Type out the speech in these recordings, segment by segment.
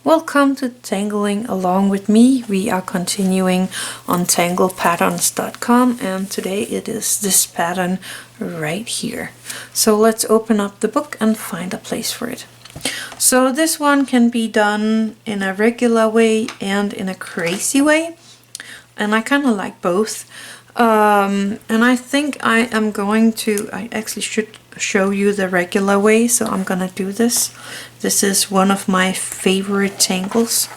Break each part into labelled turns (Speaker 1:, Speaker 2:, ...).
Speaker 1: Welcome to Tangling Along with me. We are continuing on tanglepatterns.com and today it is this pattern right here. So let's open up the book and find a place for it. So this one can be done in a regular way and in a crazy way. And I kind of like both. And I think I actually should show you the regular way, so I'm gonna do this. This is one of my favorite tangles.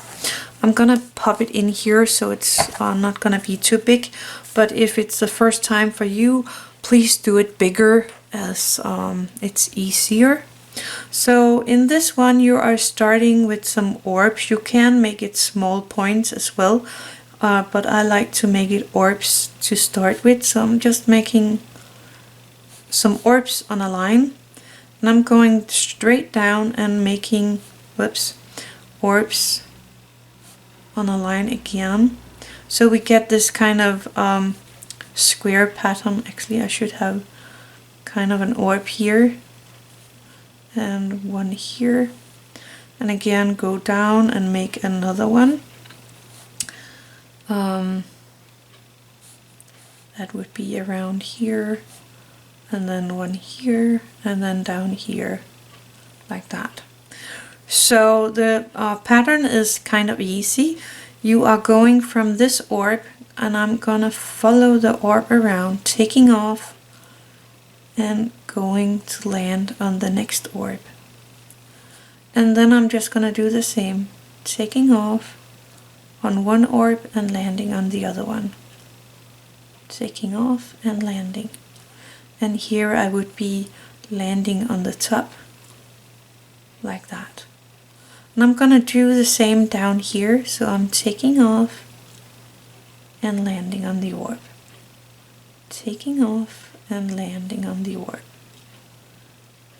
Speaker 1: I'm gonna pop it in here so it's not gonna be too big, but if it's the first time for you, please do it bigger as it's easier. So in this one you are starting with some orbs. You can make it small points as well, but I like to make it orbs to start with, so I'm just making some orbs on a line, and I'm going straight down and making orbs on a line again, so we get this kind of square pattern. Actually I should have kind of an orb here and one here, and again go down and make another one. That would be around here, and then one here, and then down here, like that. So the pattern is kind of easy. You are going from this orb, and I'm gonna follow the orb around, taking off and going to land on the next orb. And then I'm just gonna do the same, taking off on one orb and landing on the other one. Taking off and landing. And here I would be landing on the top, like that. And I'm gonna do the same down here, so I'm taking off and landing on the orb. Taking off and landing on the orb.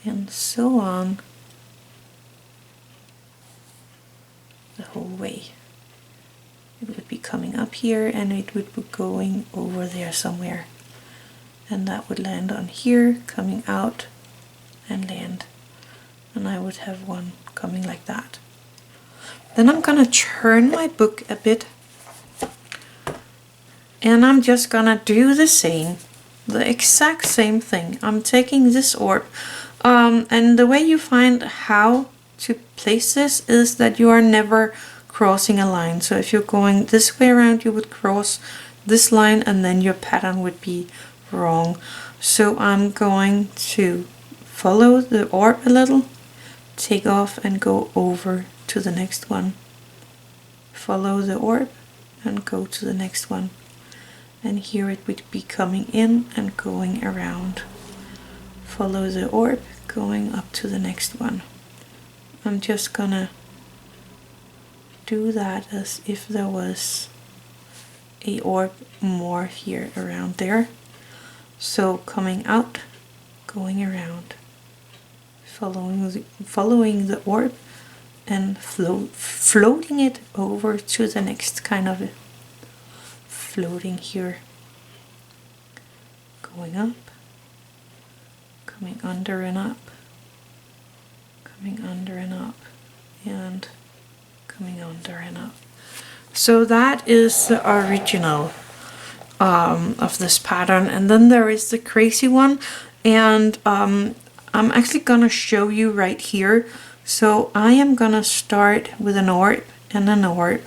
Speaker 1: And so on the whole way. It would be coming up here and it would be going over there somewhere. And that would land on here, coming out and land. And I would have one coming like that. Then I'm gonna turn my book a bit. And I'm just gonna do the same, the exact same thing. I'm taking this orb. And the way you find how to place this is that you are never crossing a line. So if you're going this way around, you would cross this line and then your pattern would be wrong. So I'm going to follow the orb a little, take off and go over to the next one. Follow the orb and go to the next one. And here it would be coming in and going around. Follow the orb, going up to the next one. I'm just gonna do that as if there was a orb more here around there. So coming out, going around, following the orb and floating it over to the next kind of floating here. Going up, coming under and up, coming under and up, and coming under and up. So that is the original of this pattern, and then there is the crazy one, and I'm actually gonna show you right here. So I am gonna start with an orb and an orb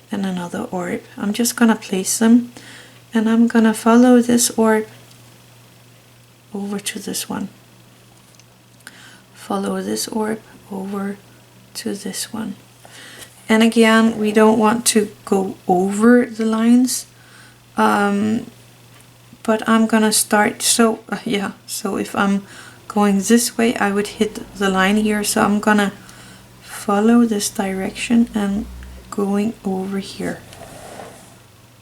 Speaker 1: and another orb. I'm just gonna place them, and I'm gonna follow this orb over to this one. Follow this orb over to this one. And again, we don't want to go over the lines, but I'm gonna start, so if I'm going this way I would hit the line here, so I'm gonna follow this direction and going over here.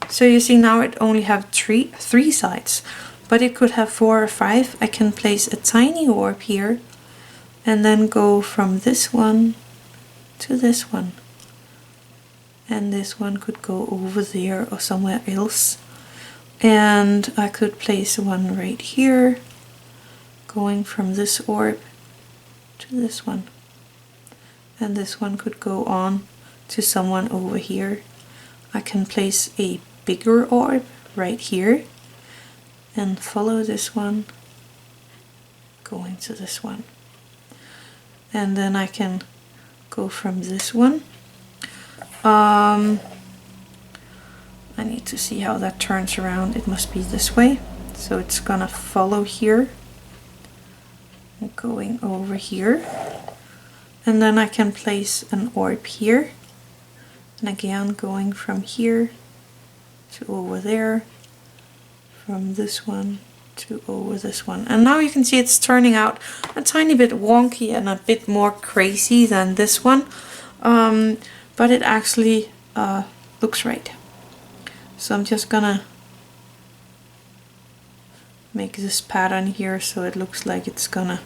Speaker 1: So you see now it only have three sides, but it could have 4 or 5. I can place a tiny orb here and then go from this one to this one, and this one could go over there or somewhere else, and I could place one right here going from this orb to this one, and this one could go on to someone over here. I can place a bigger orb right here and follow this one going to this one, and then I can go from this one. I need to see how that turns around. It must be this way, so it's gonna follow here and going over here, and then I can place an orb here, and again going from here to over there, from this one to over this one. And now you can see it's turning out a tiny bit wonky and a bit more crazy than this one, but it actually looks right. So I'm just gonna make this pattern here so it looks like it's gonna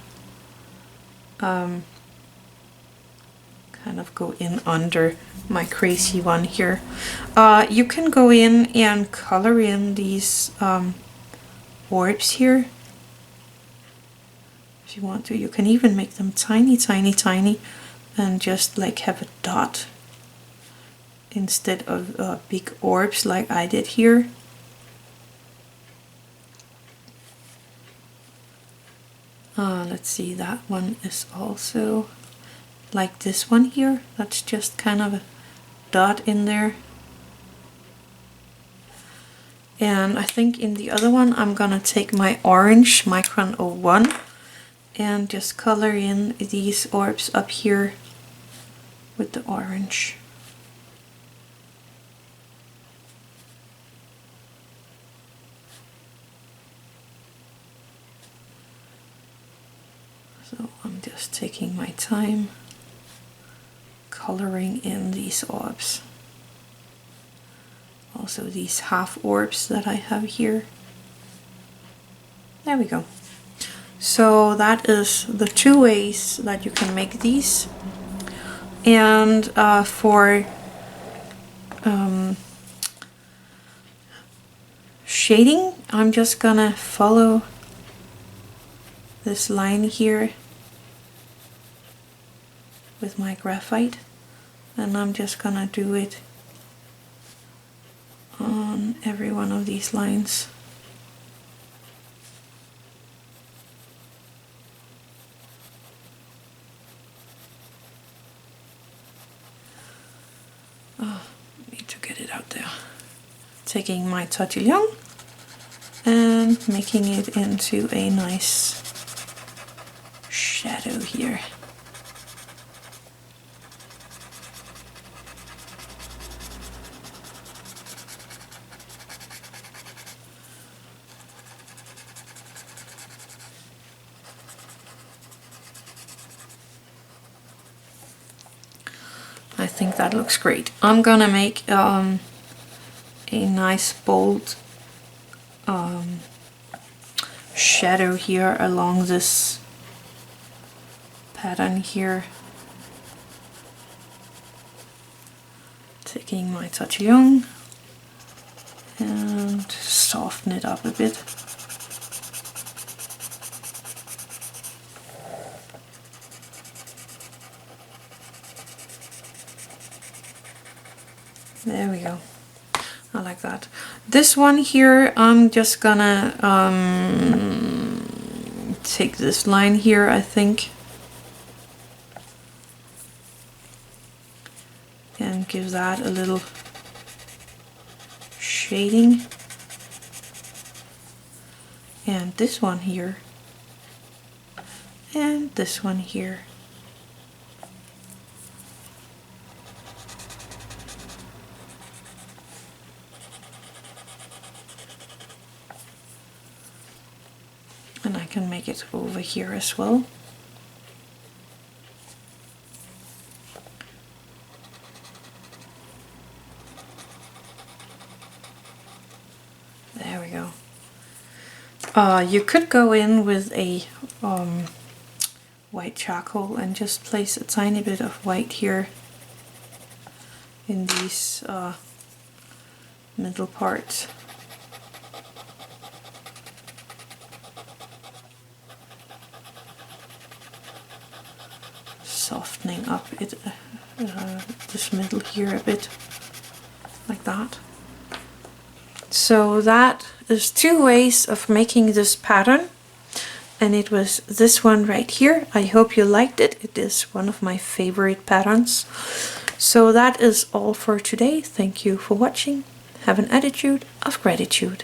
Speaker 1: kind of go in under my crazy one here. You can go in and color in these orbs here if you want to. You can even make them tiny, tiny, tiny, and just like have a dot instead of big orbs like I did here. Let's see, that one is also like this one here. That's just kind of a dot in there. And I think in the other one I'm gonna take my orange Micron 01 and just color in these orbs up here with the orange. So I'm just taking my time coloring in these orbs. Also these half orbs that I have here. There we go. So that is the two ways that you can make these. And for shading, I'm just gonna follow this line here with my graphite, and I'm just gonna do it on every one of these lines. Oh, need to get it out there. Taking my Tortillion and making it into a nice shadow here. I think that looks great. I'm gonna make a nice bold shadow here along this pattern here. Taking my Tortillion and soften it up a bit. There we go. I like that. This one here, I'm just gonna take this line here, I think, and give that a little shading. And this one here, and this one here. And I can make it over here as well. There we go. You could go in with a white charcoal and just place a tiny bit of white here in these middle parts. Softening up up it this middle here a bit, like that. So that is 2 ways of making this pattern, and it was this one right here. I hope you liked it. It is one of my favorite patterns. So that is all for today. Thank you for watching. Have an attitude of gratitude.